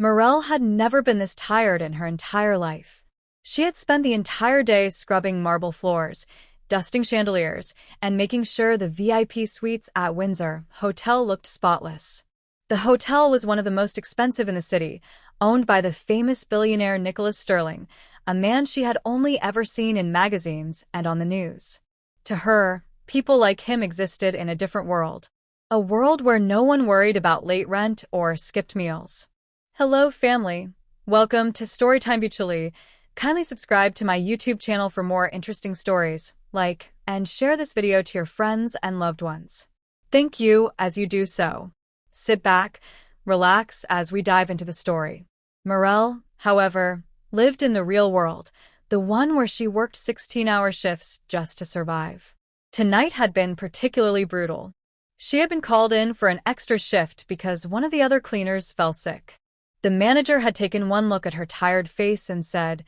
Morel had never been this tired in her entire life. She had spent the entire day scrubbing marble floors, dusting chandeliers, and making sure the VIP suites at Windsor Hotel looked spotless. The hotel was one of the most expensive in the city, owned by the famous billionaire Nicholas Sterling, a man she had only ever seen in magazines and on the news. To her, people like him existed in a different world. A world where no one worried about late rent or skipped meals. Hello, family. Welcome to StoryTime virtually. Kindly subscribe to my YouTube channel for more interesting stories, like, and share this video to your friends and loved ones. Thank you as you do so. Sit back, relax as we dive into the story. Morel, however, lived in the real world, the one where she worked 16-hour shifts just to survive. Tonight had been particularly brutal. She had been called in for an extra shift because one of the other cleaners fell sick. The manager had taken one look at her tired face and said,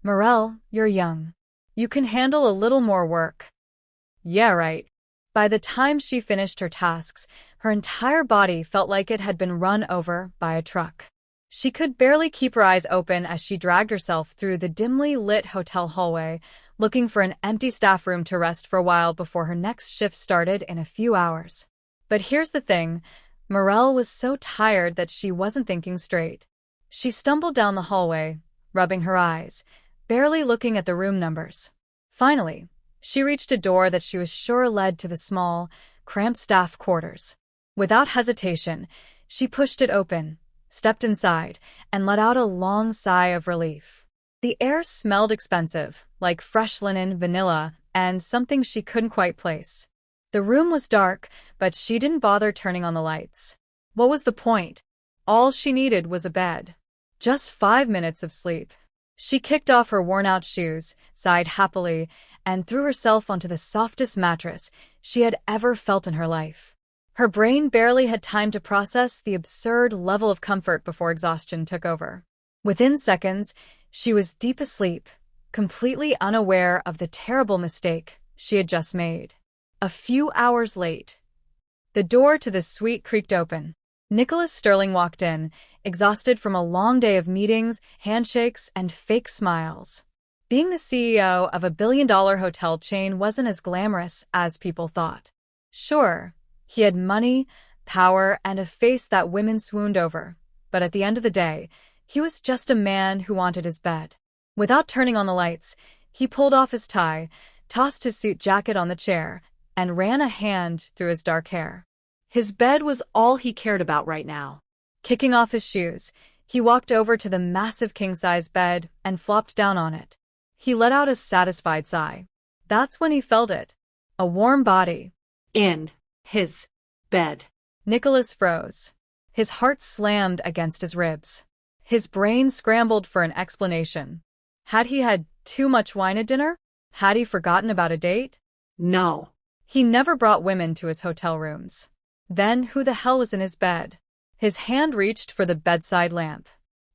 "Morel, you're young. You can handle a little more work." Yeah, right. By the time she finished her tasks, her entire body felt like it had been run over by a truck. She could barely keep her eyes open as she dragged herself through the dimly lit hotel hallway, looking for an empty staff room to rest for a while before her next shift started in a few hours. But here's the thing, Morel was so tired that she wasn't thinking straight. She stumbled down the hallway, rubbing her eyes, barely looking at the room numbers. Finally, she reached a door that she was sure led to the small, cramped staff quarters. Without hesitation, she pushed it open, stepped inside, and let out a long sigh of relief. The air smelled expensive, like fresh linen, vanilla, and something she couldn't quite place. The room was dark, but she didn't bother turning on the lights. What was the point? All she needed was a bed. Just 5 minutes of sleep. She kicked off her worn-out shoes, sighed happily, and threw herself onto the softest mattress she had ever felt in her life. Her brain barely had time to process the absurd level of comfort before exhaustion took over. Within seconds, she was deep asleep, completely unaware of the terrible mistake she had just made. A few hours late, the door to the suite creaked open. Nicholas Sterling walked in, exhausted from a long day of meetings, handshakes, and fake smiles. Being the CEO of a billion-dollar hotel chain wasn't as glamorous as people thought. Sure, he had money, power, and a face that women swooned over, but at the end of the day, he was just a man who wanted his bed. Without turning on the lights, he pulled off his tie, tossed his suit jacket on the chair, and ran a hand through his dark hair. His bed was all he cared about right now. Kicking off his shoes, he walked over to the massive king-size bed and flopped down on it. He let out a satisfied sigh. That's when he felt it. A warm body. In his bed. Nicholas froze. His heart slammed against his ribs. His brain scrambled for an explanation. Had he had too much wine at dinner? Had he forgotten about a date? No. He never brought women to his hotel rooms. Then who the hell was in his bed? His hand reached for the bedside lamp.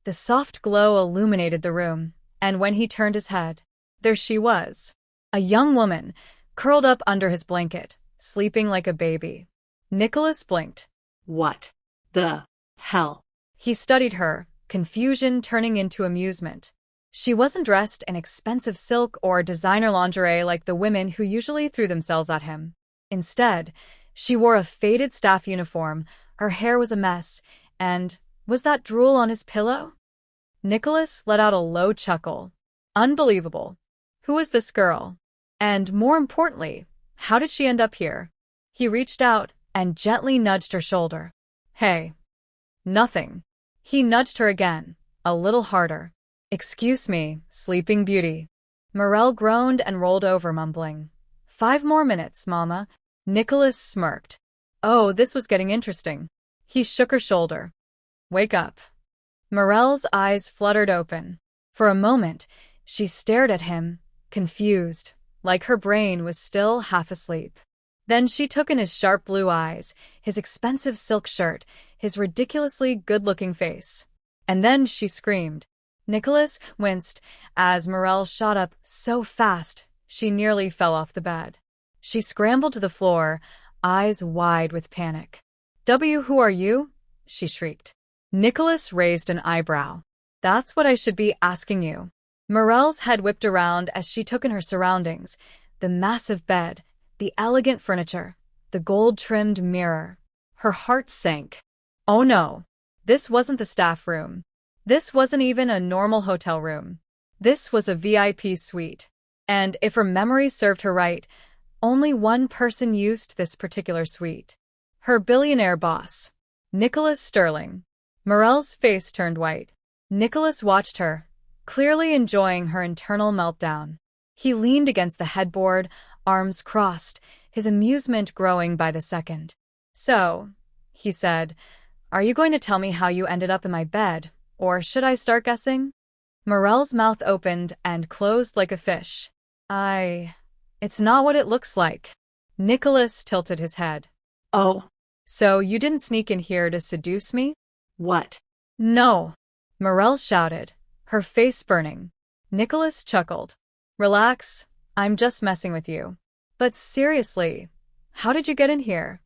The soft glow illuminated the room, and when he turned his head, there she was. A young woman, curled up under his blanket, sleeping like a baby. Nicholas blinked. What the hell? He studied her, confusion turning into amusement. She wasn't dressed in expensive silk or designer lingerie like the women who usually threw themselves at him. Instead, she wore a faded staff uniform, her hair was a mess, and was that drool on his pillow? Nicholas let out a low chuckle. Unbelievable. Who was this girl? And more importantly, how did she end up here? He reached out and gently nudged her shoulder. Hey. Nothing. He nudged her again, a little harder. Excuse me, sleeping beauty. Morel groaned and rolled over, mumbling. 5 more minutes, Mama. Nicholas smirked. Oh, this was getting interesting. He shook her shoulder. Wake up. Morel's eyes fluttered open. For a moment, she stared at him, confused, like her brain was still half asleep. Then she took in his sharp blue eyes, his expensive silk shirt, his ridiculously good-looking face. And then she screamed. Nicholas winced as Morel shot up so fast she nearly fell off the bed. She scrambled to the floor, eyes wide with panic. Who are you? She shrieked. Nicholas raised an eyebrow. That's what I should be asking you. Morel's head whipped around as she took in her surroundings. The massive bed, the elegant furniture, the gold-trimmed mirror. Her heart sank. Oh no, this wasn't the staff room. This wasn't even a normal hotel room. This was a VIP suite. And if her memory served her right, only one person used this particular suite. Her billionaire boss, Nicholas Sterling. Morel's face turned white. Nicholas watched her, clearly enjoying her internal meltdown. He leaned against the headboard, arms crossed, his amusement growing by the second. So, he said, are you going to tell me how you ended up in my bed, or should I start guessing? Morel's mouth opened and closed like a fish. It's not what it looks like. Nicholas tilted his head. Oh. So you didn't sneak in here to seduce me? What? No. Morel shouted, her face burning. Nicholas chuckled. Relax, I'm just messing with you. But seriously, how did you get in here?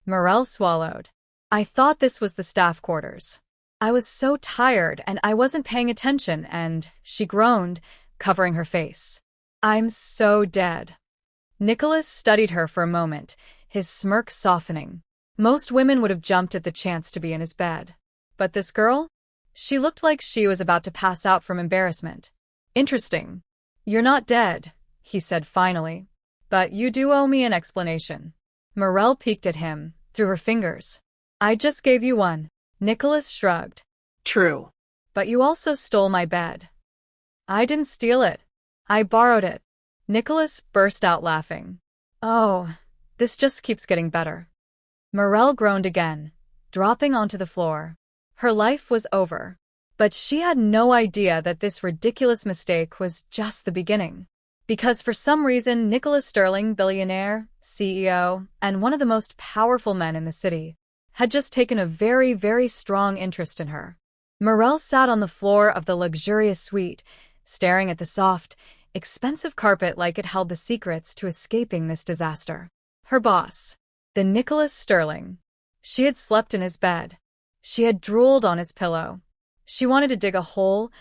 Morel swallowed. I thought this was the staff quarters. I was so tired and I wasn't paying attention and she groaned, covering her face. I'm so dead. Nicholas studied her for a moment, his smirk softening. Most women would have jumped at the chance to be in his bed. But this girl? She looked like she was about to pass out from embarrassment. Interesting. You're not dead, he said finally. But you do owe me an explanation. Morel peeked at him, through her fingers. I just gave you one. Nicholas shrugged. True. But you also stole my bed. I didn't steal it. I borrowed it. Nicholas burst out laughing. Oh, this just keeps getting better. Morel groaned again, dropping onto the floor. Her life was over. But she had no idea that this ridiculous mistake was just the beginning. Because for some reason, Nicholas Sterling, billionaire, CEO, and one of the most powerful men in the city, had just taken a very, very strong interest in her. Morel sat on the floor of the luxurious suite, staring at the soft, expensive carpet like it held the secrets to escaping this disaster. Her boss, the Nicholas Sterling. She had slept in his bed. She had drooled on his pillow. She wanted to dig a hole,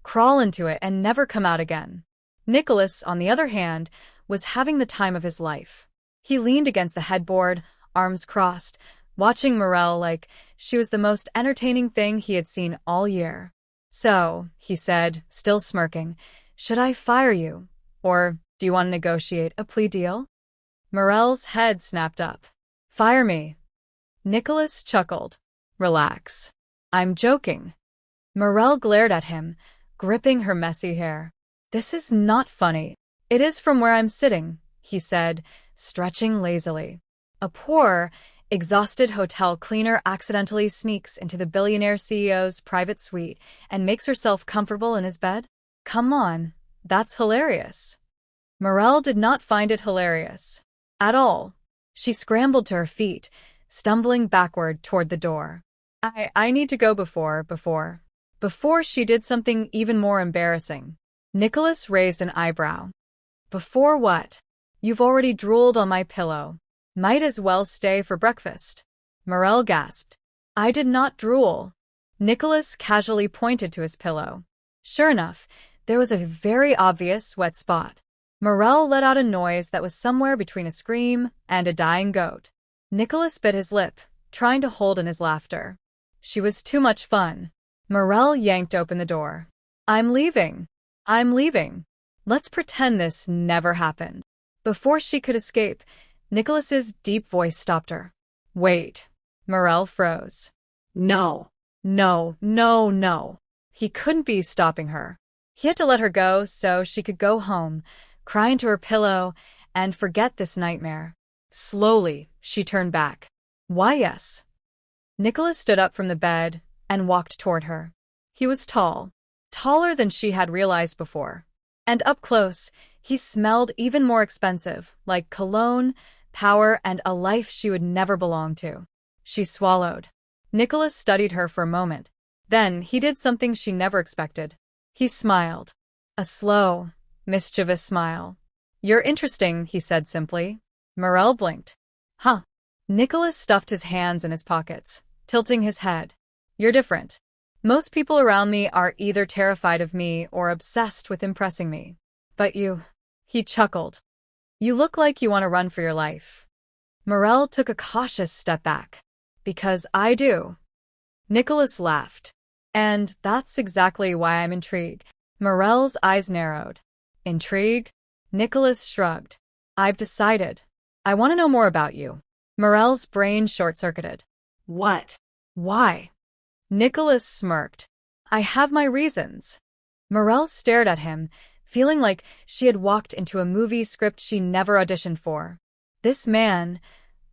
crawl into it, and never come out again. Nicholas, on the other hand, was having the time of his life. He leaned against the headboard, arms crossed, watching Morel like she was the most entertaining thing he had seen all year. So, he said, still smirking, should I fire you? Or do you want to negotiate a plea deal? Morel's head snapped up. Fire me. Nicholas chuckled. Relax. I'm joking. Morel glared at him, gripping her messy hair. This is not funny. It is from where I'm sitting, he said, stretching lazily. A poor, exhausted hotel cleaner accidentally sneaks into the billionaire CEO's private suite and makes herself comfortable in his bed? Come on, that's hilarious. Morel did not find it hilarious. At all. She scrambled to her feet, stumbling backward toward the door. I need to go before she did something even more embarrassing. Nicholas raised an eyebrow. Before what? You've already drooled on my pillow. Might as well stay for breakfast. Morel gasped. I did not drool. Nicholas casually pointed to his pillow. Sure enough, there was a very obvious wet spot. Morel let out a noise that was somewhere between a scream and a dying goat. Nicholas bit his lip, trying to hold in his laughter. She was too much fun. Morel yanked open the door. I'm leaving. Let's pretend this never happened. Before she could escape, Nicholas's deep voice stopped her. Wait. Morel froze. No. He couldn't be stopping her. He had to let her go so she could go home, cry into her pillow, and forget this nightmare. Slowly, she turned back. Why, yes. Nicholas stood up from the bed and walked toward her. He was tall, taller than she had realized before. And up close, he smelled even more expensive, like cologne, power, and a life she would never belong to. She swallowed. Nicholas studied her for a moment. Then he did something she never expected. He smiled. A slow, mischievous smile. You're interesting, he said simply. Morel blinked. Huh. Nicholas stuffed his hands in his pockets, tilting his head. You're different. Most people around me are either terrified of me or obsessed with impressing me. But you, he chuckled. You look like you want to run for your life. Morel took a cautious step back. Because I do. Nicholas laughed. And that's exactly why I'm intrigued. Morel's eyes narrowed. Intrigue? Nicholas shrugged. I've decided. I want to know more about you. Morel's brain short-circuited. What? Why? Nicholas smirked. I have my reasons. Morel stared at him, feeling like she had walked into a movie script she never auditioned for. This man,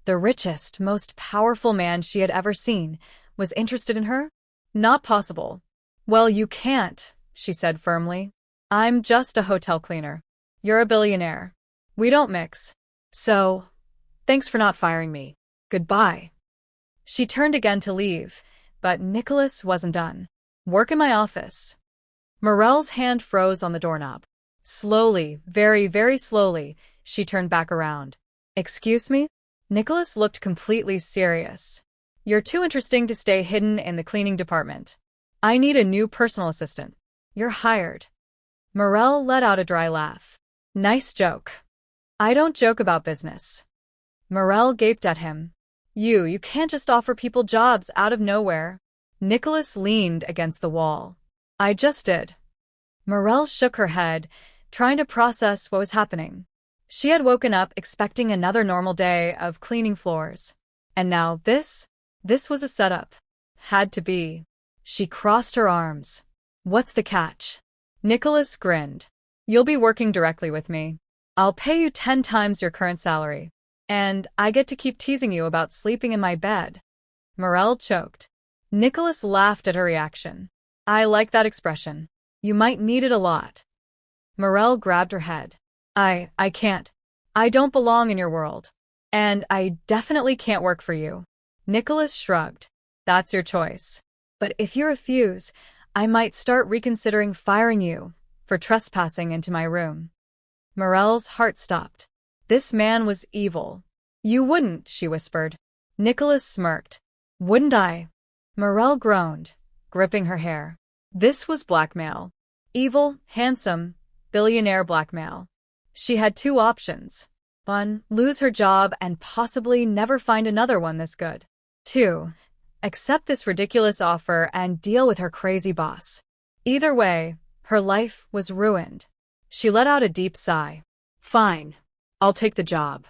the richest, most powerful man she had ever seen, was interested in her? Not possible. Well, you can't, she said firmly. I'm just a hotel cleaner. You're a billionaire. We don't mix. So, thanks for not firing me. Goodbye. She turned again to leave, but Nicholas wasn't done. Work in my office. Morel's hand froze on the doorknob. Slowly, very, very slowly, she turned back around. Excuse me? Nicholas looked completely serious. You're too interesting to stay hidden in the cleaning department. I need a new personal assistant. You're hired. Morel let out a dry laugh. Nice joke. I don't joke about business. Morel gaped at him. You can't just offer people jobs out of nowhere. Nicholas leaned against the wall. I just did. Morel shook her head, trying to process what was happening. She had woken up expecting another normal day of cleaning floors. And now this was a setup. Had to be. She crossed her arms. What's the catch? Nicholas grinned. You'll be working directly with me. I'll pay you 10 times your current salary. And I get to keep teasing you about sleeping in my bed. Morel choked. Nicholas laughed at her reaction. I like that expression. You might need it a lot. Morel grabbed her head. I can't. I don't belong in your world. And I definitely can't work for you. Nicholas shrugged. That's your choice. But if you refuse, I might start reconsidering firing you for trespassing into my room. Morel's heart stopped. This man was evil. You wouldn't, she whispered. Nicholas smirked. Wouldn't I? Morel groaned, gripping her hair. This was blackmail. Evil, handsome, billionaire blackmail. She had 2 options. 1, lose her job and possibly never find another one this good. 2, accept this ridiculous offer and deal with her crazy boss. Either way, her life was ruined. She let out a deep sigh. Fine. I'll take the job.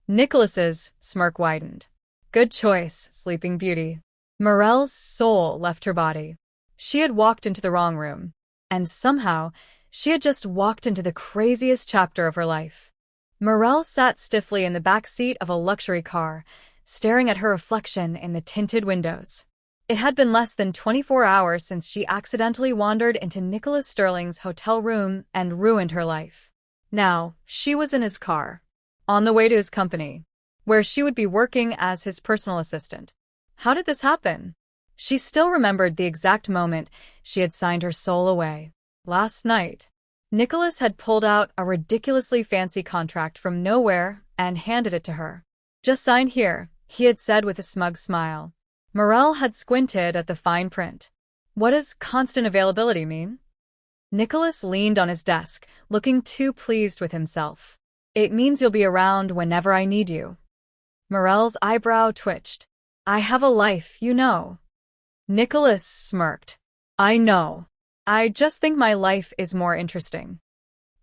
Nicholas's smirk widened. Good choice, Sleeping Beauty. Morel's soul left her body. She had walked into the wrong room. And somehow, she had just walked into the craziest chapter of her life. Morel sat stiffly in the back seat of a luxury car, staring at her reflection in the tinted windows. It had been less than 24 hours since she accidentally wandered into Nicholas Sterling's hotel room and ruined her life. Now, she was in his car, on the way to his company, where she would be working as his personal assistant. How did this happen? She still remembered the exact moment she had signed her soul away. Last night, Nicholas had pulled out a ridiculously fancy contract from nowhere and handed it to her. Just sign here, he had said with a smug smile. Morel had squinted at the fine print. What does constant availability mean? Nicholas leaned on his desk, looking too pleased with himself. It means you'll be around whenever I need you. Morel's eyebrow twitched. I have a life, you know. Nicholas smirked. I know. I just think my life is more interesting.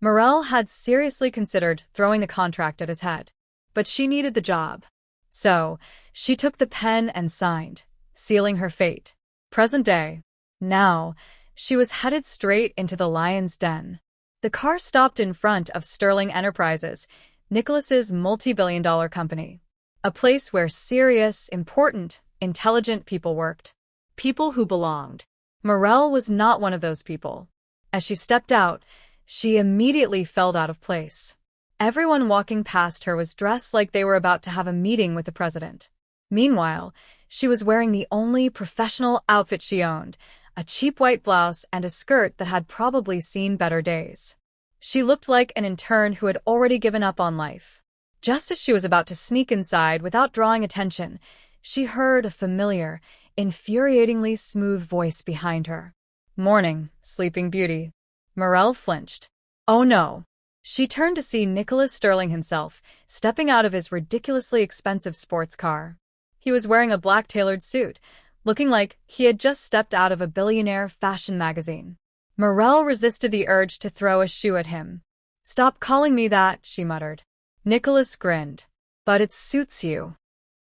Morel had seriously considered throwing the contract at his head, but she needed the job. So, she took the pen and signed, sealing her fate. Present day. Now, she was headed straight into the lion's den. The car stopped in front of Sterling Enterprises, Nicholas's multi-billion-dollar company. A place where serious, important, intelligent people worked. People who belonged. Morel was not one of those people. As she stepped out, she immediately felt out of place. Everyone walking past her was dressed like they were about to have a meeting with the president. Meanwhile, she was wearing the only professional outfit she owned, a cheap white blouse and a skirt that had probably seen better days. She looked like an intern who had already given up on life. Just as she was about to sneak inside without drawing attention, she heard a familiar, infuriatingly smooth voice behind her. "Morning, Sleeping Beauty." Morel flinched. Oh no. She turned to see Nicholas Sterling himself, stepping out of his ridiculously expensive sports car. He was wearing a black tailored suit, looking like he had just stepped out of a billionaire fashion magazine. Morel resisted the urge to throw a shoe at him. "Stop calling me that," she muttered. Nicholas grinned. "But it suits you."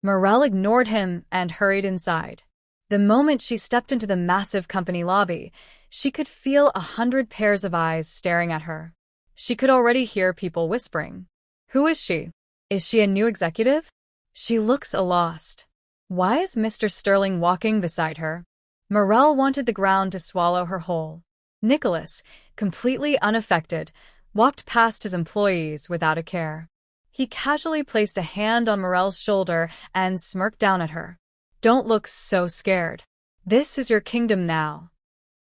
Morel ignored him and hurried inside. The moment she stepped into the massive company lobby, she could feel 100 pairs of eyes staring at her. She could already hear people whispering. Who is she? Is she a new executive? She looks lost. Why is Mr. Sterling walking beside her? Morel wanted the ground to swallow her whole. Nicholas, completely unaffected, walked past his employees without a care. He casually placed a hand on Morel's shoulder and smirked down at her. "Don't look so scared. This is your kingdom now."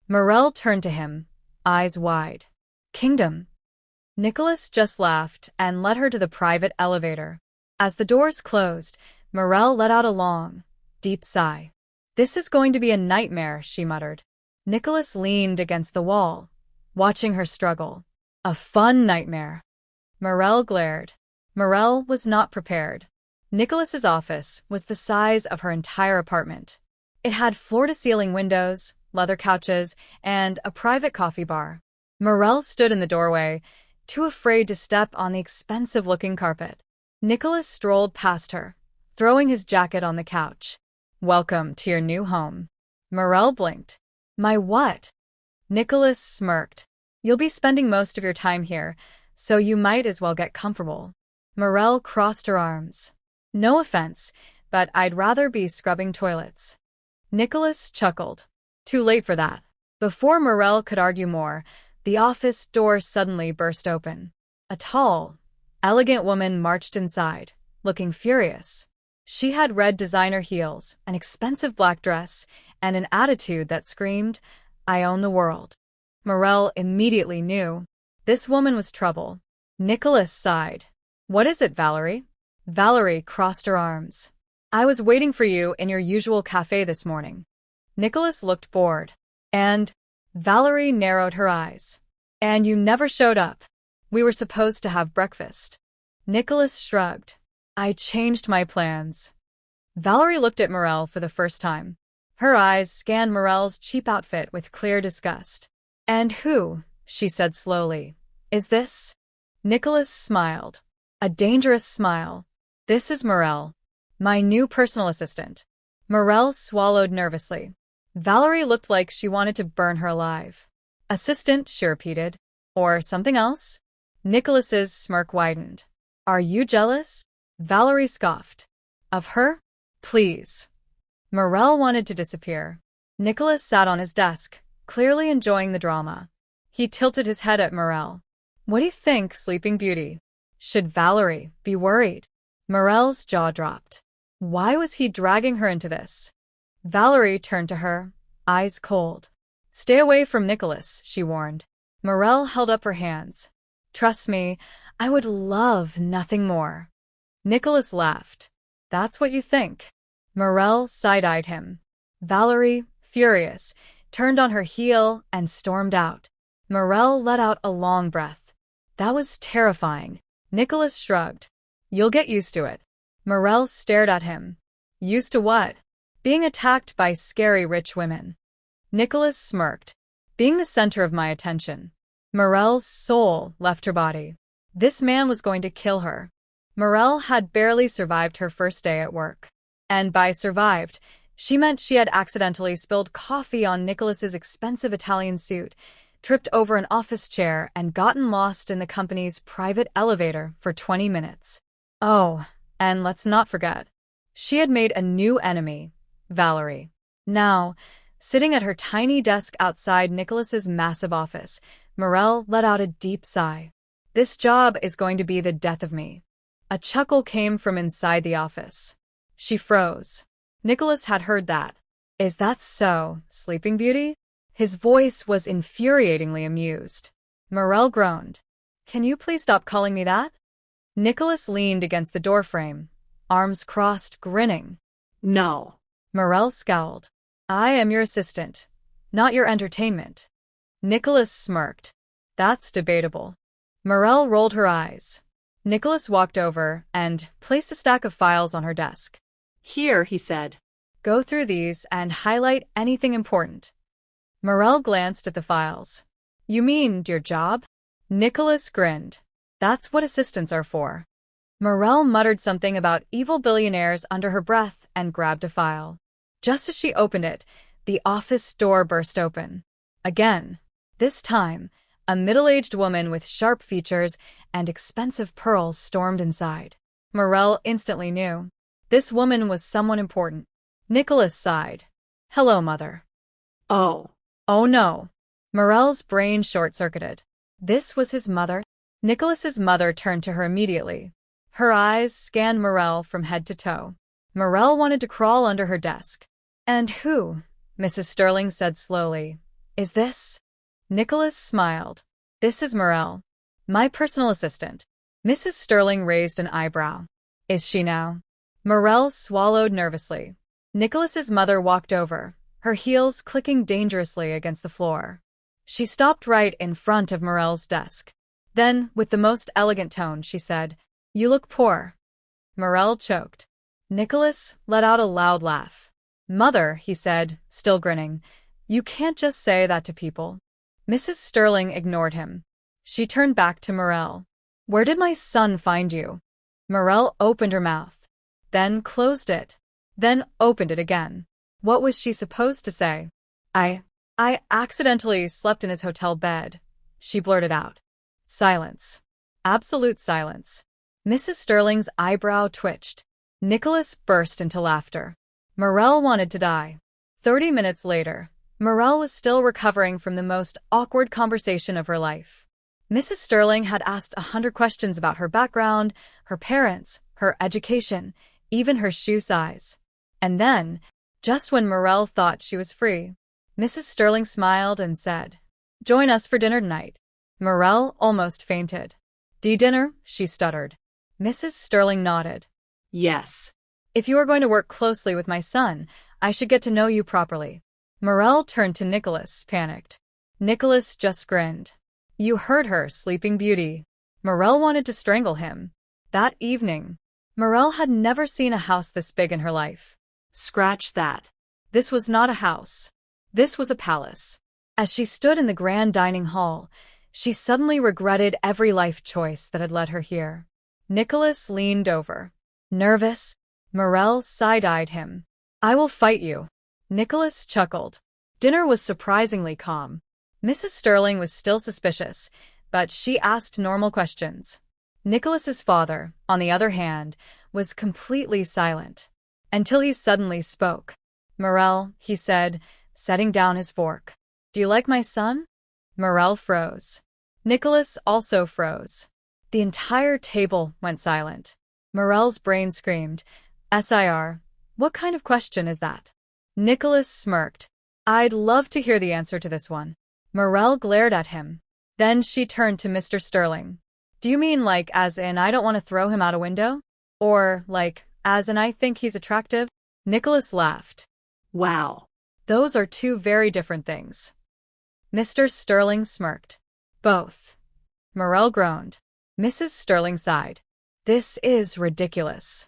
Morel turned to him, eyes wide. "Kingdom?" Nicholas just laughed and led her to the private elevator. As the doors closed, Morel let out a long, deep sigh. "This is going to be a nightmare," she muttered. Nicholas leaned against the wall, watching her struggle. "A fun nightmare." Morel glared. Morel was not prepared. Nicholas's office was the size of her entire apartment. It had floor-to-ceiling windows, leather couches, and a private coffee bar. Morel stood in the doorway, too afraid to step on the expensive-looking carpet. Nicholas strolled past her, throwing his jacket on the couch. "Welcome to your new home." Morel blinked. "My what?" Nicholas smirked. "You'll be spending most of your time here, so you might as well get comfortable." Morel crossed her arms. "No offense, but I'd rather be scrubbing toilets." Nicholas chuckled. Too late for that. Before Morel could argue more, the office door suddenly burst open. A tall, elegant woman marched inside, looking furious. She had red designer heels, an expensive black dress, and an attitude that screamed, "I own the world." Morel immediately knew. This woman was trouble. Nicholas sighed. "What is it, Valerie?" Valerie crossed her arms. "I was waiting for you in your usual cafe this morning." Nicholas looked bored. "And?" Valerie narrowed her eyes. "And you never showed up. We were supposed to have breakfast." Nicholas shrugged. "I changed my plans." Valerie looked at Morel for the first time. Her eyes scanned Morel's cheap outfit with clear disgust. "And who," she said slowly, "is this?" Nicholas smiled. A dangerous smile. "This is Morel, my new personal assistant." Morel swallowed nervously. Valerie looked like she wanted to burn her alive. "Assistant," she repeated. "Or something else?" Nicholas's smirk widened. "Are you jealous?" Valerie scoffed. "Of her? Please." Morel wanted to disappear. Nicholas sat on his desk, clearly enjoying the drama. He tilted his head at Morel. "What do you think, Sleeping Beauty? Should Valerie be worried?" Morel's jaw dropped. Why was he dragging her into this? Valerie turned to her, eyes cold. "Stay away from Nicholas," she warned. Morel held up her hands. "Trust me, I would love nothing more." Nicholas laughed. "That's what you think." Morel side-eyed him. Valerie, furious, turned on her heel and stormed out. Morel let out a long breath. That was terrifying. Nicholas shrugged. "You'll get used to it." Morel stared at him. "Used to what?" "Being attacked by scary rich women." Nicholas smirked. "Being the center of my attention." Morel's soul left her body. This man was going to kill her. Morel had barely survived her first day at work. And by survived, she meant she had accidentally spilled coffee on Nicholas's expensive Italian suit, tripped over an office chair, and gotten lost in the company's private elevator for 20 minutes. Oh, and let's not forget, she had made a new enemy, Valerie. Now, sitting at her tiny desk outside Nicholas's massive office, Morel let out a deep sigh. This job is going to be the death of me. A chuckle came from inside the office. She froze. Nicholas had heard that. "Is that so, Sleeping Beauty?" His voice was infuriatingly amused. Morel groaned. "Can you please stop calling me that?" Nicholas leaned against the doorframe, arms crossed, grinning. "No." Morel scowled. I am your assistant, not your entertainment. Nicholas smirked. That's debatable. Morel rolled her eyes. Nicholas walked over and placed a stack of files on her desk. Here, he said. Go through these and highlight anything important. Morel glanced at the files. You mean your job? Nicholas grinned. That's what assistants are for. Morel muttered something about evil billionaires under her breath and grabbed a file. Just as she opened it, the office door burst open. Again. This time, a middle-aged woman with sharp features and expensive pearls stormed inside. Morel instantly knew. This woman was someone important. Nicholas sighed. Hello, mother. Oh. Oh no. Morel's brain short-circuited. This was his mother? Nicholas's mother turned to her immediately. Her eyes scanned Morel from head to toe. Morel wanted to crawl under her desk. And who? Mrs. Sterling said slowly. Is this? Nicholas smiled. This is Morel, my personal assistant. Mrs. Sterling raised an eyebrow. Is she now? Morel swallowed nervously. Nicholas's mother walked over, her heels clicking dangerously against the floor. She stopped right in front of Morel's desk. Then, with the most elegant tone, she said, You look poor. Morel choked. Nicholas let out a loud laugh. Mother, he said, still grinning, you can't just say that to people. Mrs. Sterling ignored him. She turned back to Morel. Where did my son find you? Morel opened her mouth, then closed it, then opened it again. What was she supposed to say? I accidentally slept in his hotel bed, she blurted out. Silence. Absolute silence. Mrs. Sterling's eyebrow twitched. Nicholas burst into laughter. Morel wanted to die. 30 minutes later, Morel was still recovering from the most awkward conversation of her life. Mrs. Sterling had asked 100 questions about her background, her parents, her education, even her shoe size. And then, just when Morel thought she was free, Mrs. Sterling smiled and said, Join us for dinner tonight. Morel almost fainted. Dinner? She stuttered. Mrs. Sterling nodded. Yes. If you are going to work closely with my son, I should get to know you properly. Morel turned to Nicholas, panicked. Nicholas just grinned. You heard her, Sleeping Beauty. Morel wanted to strangle him. That evening, Morel had never seen a house this big in her life. Scratch that. This was not a house. This was a palace. As she stood in the grand dining hall, she suddenly regretted every life choice that had led her here. Nicholas leaned over. Nervous, Morel side-eyed him. I will fight you. Nicholas chuckled. Dinner was surprisingly calm. Mrs. Sterling was still suspicious, but she asked normal questions. Nicholas's father, on the other hand, was completely silent. Until he suddenly spoke. Morel, he said, setting down his fork. Do you like my son? Morel froze. Nicholas also froze. The entire table went silent. Morel's brain screamed, Sir, what kind of question is that? Nicholas smirked. I'd love to hear the answer to this one. Morel glared at him. Then she turned to Mr. Sterling. Do you mean like as in I don't want to throw him out a window? Or like as in I think he's attractive? Nicholas laughed. Wow. Those are two very different things. Mr. Sterling smirked. Both. Morel groaned. Mrs. Sterling sighed. This is ridiculous.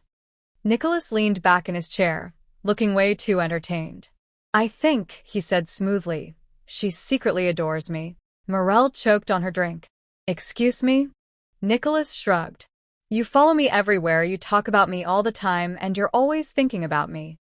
Nicholas leaned back in his chair, looking way too entertained. I think, he said smoothly, she secretly adores me. Morel choked on her drink. Excuse me? Nicholas shrugged. You follow me everywhere, you talk about me all the time, and you're always thinking about me.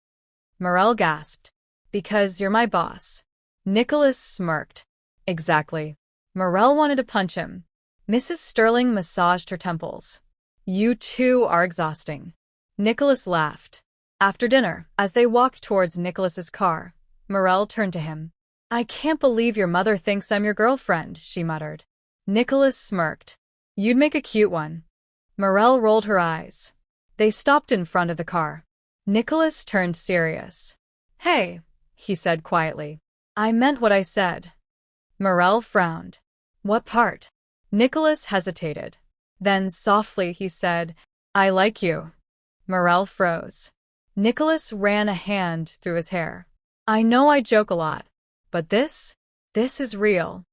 Morel gasped. Because you're my boss. Nicholas smirked. Exactly. Morel wanted to punch him. Mrs. Sterling massaged her temples. You two are exhausting. Nicholas laughed. After dinner, as they walked towards Nicholas's car, Morel turned to him. I can't believe your mother thinks I'm your girlfriend, she muttered. Nicholas smirked. You'd make a cute one. Morel rolled her eyes. They stopped in front of the car. Nicholas turned serious. Hey, he said quietly. I meant what I said. Morel frowned. What part? Nicholas hesitated. Then softly he said, I like you. Morel froze. Nicholas ran a hand through his hair. I know I joke a lot, but this is real.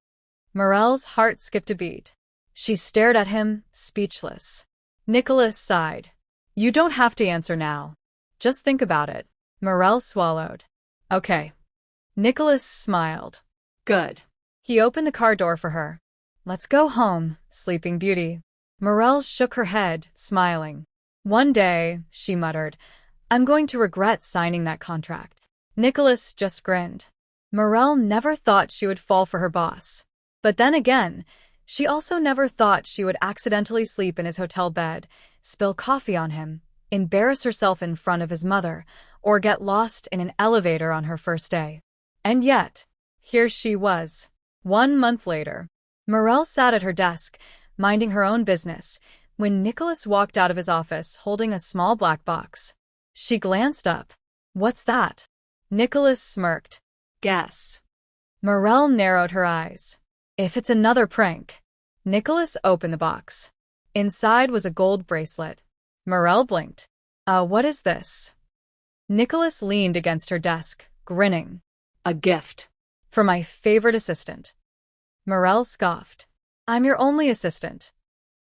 Morel's heart skipped a beat. She stared at him, speechless. Nicholas sighed. You don't have to answer now. Just think about it. Morel swallowed. Okay. Nicholas smiled. Good. He opened the car door for her. Let's go home, Sleeping Beauty. Morel shook her head, smiling. One day, she muttered, I'm going to regret signing that contract. Nicholas just grinned. Morel never thought she would fall for her boss. But then again, she also never thought she would accidentally sleep in his hotel bed, spill coffee on him, embarrass herself in front of his mother, or get lost in an elevator on her first day. And yet, here she was. 1 month later, Morel sat at her desk, minding her own business, when Nicholas walked out of his office holding a small black box. She glanced up. What's that? Nicholas smirked. Guess. Morel narrowed her eyes. If it's another prank. Nicholas opened the box. Inside was a gold bracelet. Morel blinked. What is this? Nicholas leaned against her desk, grinning. A gift. For my favorite assistant. Morel scoffed. I'm your only assistant.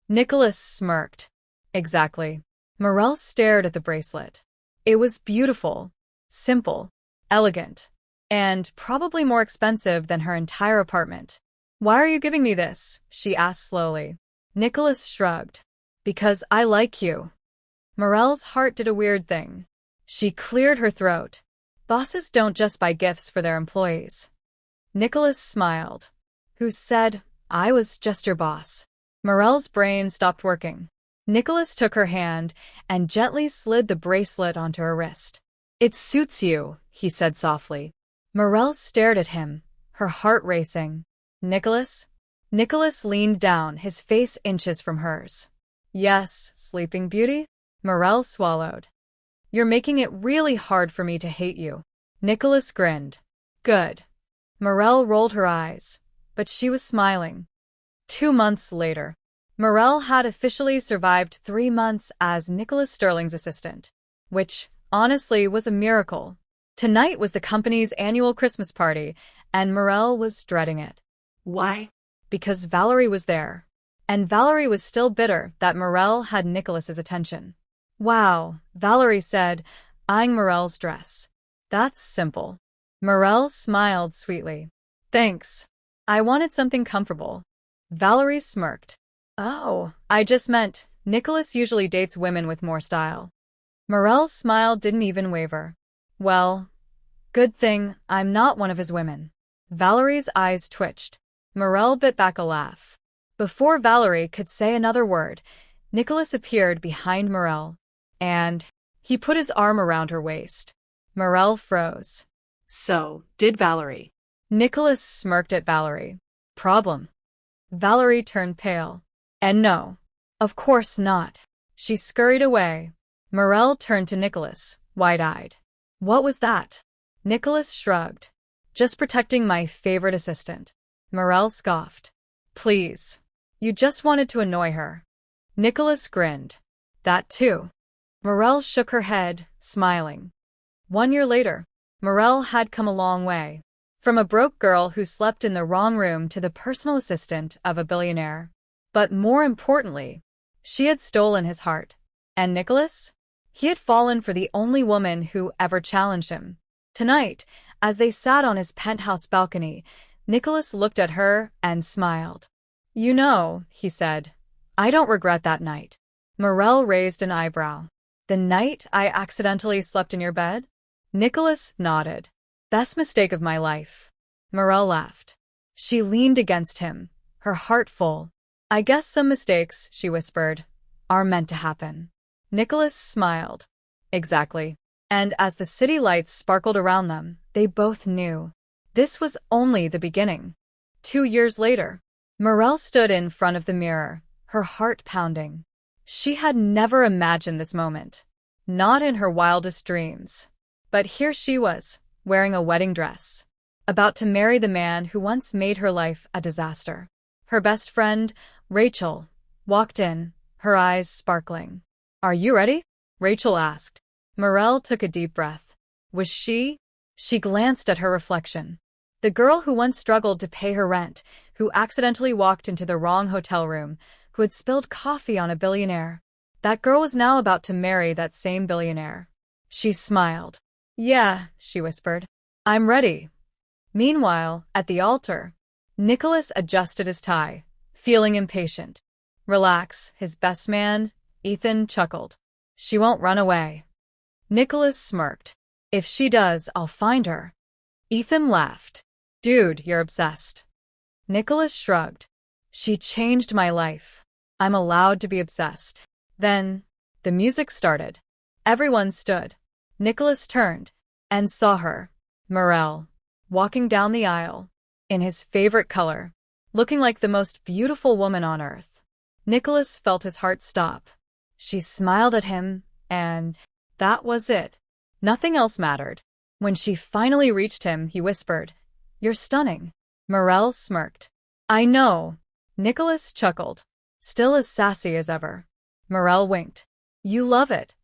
Nicholas smirked. Exactly. Morel stared at the bracelet. It was beautiful, simple, elegant, and probably more expensive than her entire apartment. Why are you giving me this? She asked slowly. Nicholas shrugged. Because I like you. Morel's heart did a weird thing. She cleared her throat. Bosses don't just buy gifts for their employees. Nicholas smiled. Who said, I was just your boss? Morel's brain stopped working. Nicholas took her hand and gently slid the bracelet onto her wrist. It suits you, he said softly. Morel stared at him, her heart racing. Nicholas? Nicholas leaned down, his face inches from hers. Yes, Sleeping Beauty? Morel swallowed. You're making it really hard for me to hate you. Nicholas grinned. Good. Morel rolled her eyes, but she was smiling. 2 months later, Morel had officially survived 3 months as Nicholas Sterling's assistant, which, honestly, was a miracle. Tonight was the company's annual Christmas party, and Morel was dreading it. Why? Because Valerie was there. And Valerie was still bitter that Morel had Nicholas's attention. Wow, Valerie said, eyeing Morel's dress. That's simple. Morel smiled sweetly. Thanks. I wanted something comfortable. Valerie smirked. Oh, I just meant, Nicholas usually dates women with more style. Morel's smile didn't even waver. Well, good thing I'm not one of his women. Valerie's eyes twitched. Morel bit back a laugh. Before Valerie could say another word, Nicholas appeared behind Morel, and he put his arm around her waist. Morel froze. So, did Valerie? Nicholas smirked at Valerie. Problem? Valerie turned pale. And no, of course not. She scurried away. Morel turned to Nicholas, wide-eyed. What was that? Nicholas shrugged. Just protecting my favorite assistant. Morel scoffed. Please. You just wanted to annoy her. Nicholas grinned. That too. Morel shook her head, smiling. 1 year later, Morel had come a long way. From a broke girl who slept in the wrong room to the personal assistant of a billionaire. But more importantly, she had stolen his heart. And Nicholas? He had fallen for the only woman who ever challenged him. Tonight, as they sat on his penthouse balcony, Nicholas looked at her and smiled. You know, he said, I don't regret that night. Morel raised an eyebrow. The night I accidentally slept in your bed? Nicholas nodded. Best mistake of my life. Morel laughed. She leaned against him, her heart full. I guess some mistakes, she whispered, are meant to happen. Nicholas smiled. Exactly. And as the city lights sparkled around them, they both knew. This was only the beginning. 2 years later, Morel stood in front of the mirror, her heart pounding. She had never imagined this moment. Not in her wildest dreams. But here she was, wearing a wedding dress, about to marry the man who once made her life a disaster. Her best friend, Rachel, walked in, her eyes sparkling. Are you ready? Rachel asked. Morel took a deep breath. Was she? She glanced at her reflection. The girl who once struggled to pay her rent, who accidentally walked into the wrong hotel room, who had spilled coffee on a billionaire. That girl was now about to marry that same billionaire. She smiled. Yeah, she whispered. I'm ready. Meanwhile, at the altar, Nicholas adjusted his tie, feeling impatient. Relax, his best man, Ethan, chuckled. She won't run away. Nicholas smirked. If she does, I'll find her. Ethan laughed. Dude, you're obsessed. Nicholas shrugged. She changed my life. I'm allowed to be obsessed. Then, the music started. Everyone stood. Nicholas turned and saw her, Morel, walking down the aisle, in his favorite color, looking like the most beautiful woman on earth. Nicholas felt his heart stop. She smiled at him, and that was it. Nothing else mattered. When she finally reached him, he whispered, You're stunning. Morel smirked. I know. Nicholas chuckled, still as sassy as ever. Morel winked. You love it.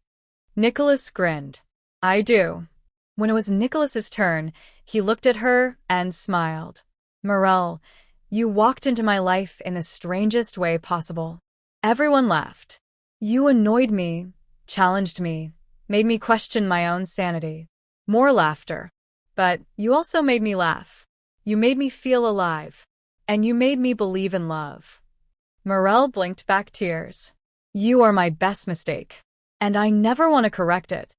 Nicholas grinned. I do. When it was Nicholas's turn, he looked at her and smiled. Morel, you walked into my life in the strangest way possible. Everyone laughed. You annoyed me, challenged me, made me question my own sanity. More laughter. But you also made me laugh. You made me feel alive. And you made me believe in love. Morel blinked back tears. You are my best mistake. And I never want to correct it.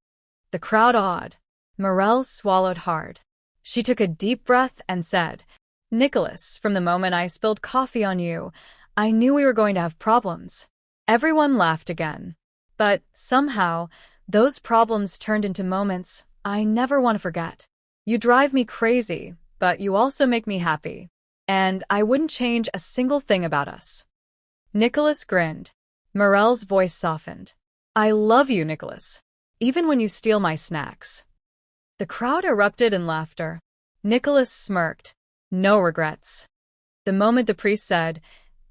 The crowd awed. Morel swallowed hard. She took a deep breath and said, Nicholas, from the moment I spilled coffee on you, I knew we were going to have problems. Everyone laughed again. But somehow, those problems turned into moments I never want to forget. You drive me crazy, but you also make me happy. And I wouldn't change a single thing about us. Nicholas grinned. Morel's voice softened. I love you, Nicholas. Even when you steal my snacks. The crowd erupted in laughter. Nicholas smirked. No regrets. The moment the priest said,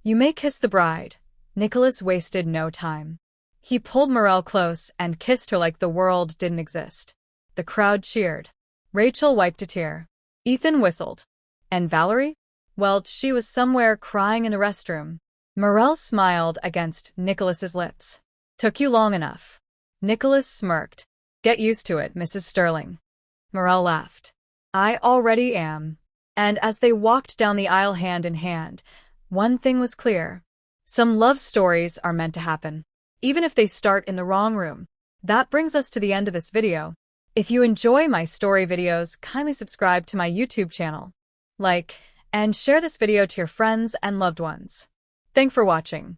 You may kiss the bride, Nicholas wasted no time. He pulled Morel close and kissed her like the world didn't exist. The crowd cheered. Rachel wiped a tear. Ethan whistled. And Valerie? Well, she was somewhere crying in the restroom. Morel smiled against Nicholas's lips. Took you long enough. Nicholas smirked. Get used to it, Mrs. Sterling. Morel laughed. I already am. And as they walked down the aisle hand in hand, one thing was clear. Some love stories are meant to happen, even if they start in the wrong room. That brings us to the end of this video. If you enjoy my story videos, kindly subscribe to my YouTube channel. Like and share this video to your friends and loved ones. Thanks for watching.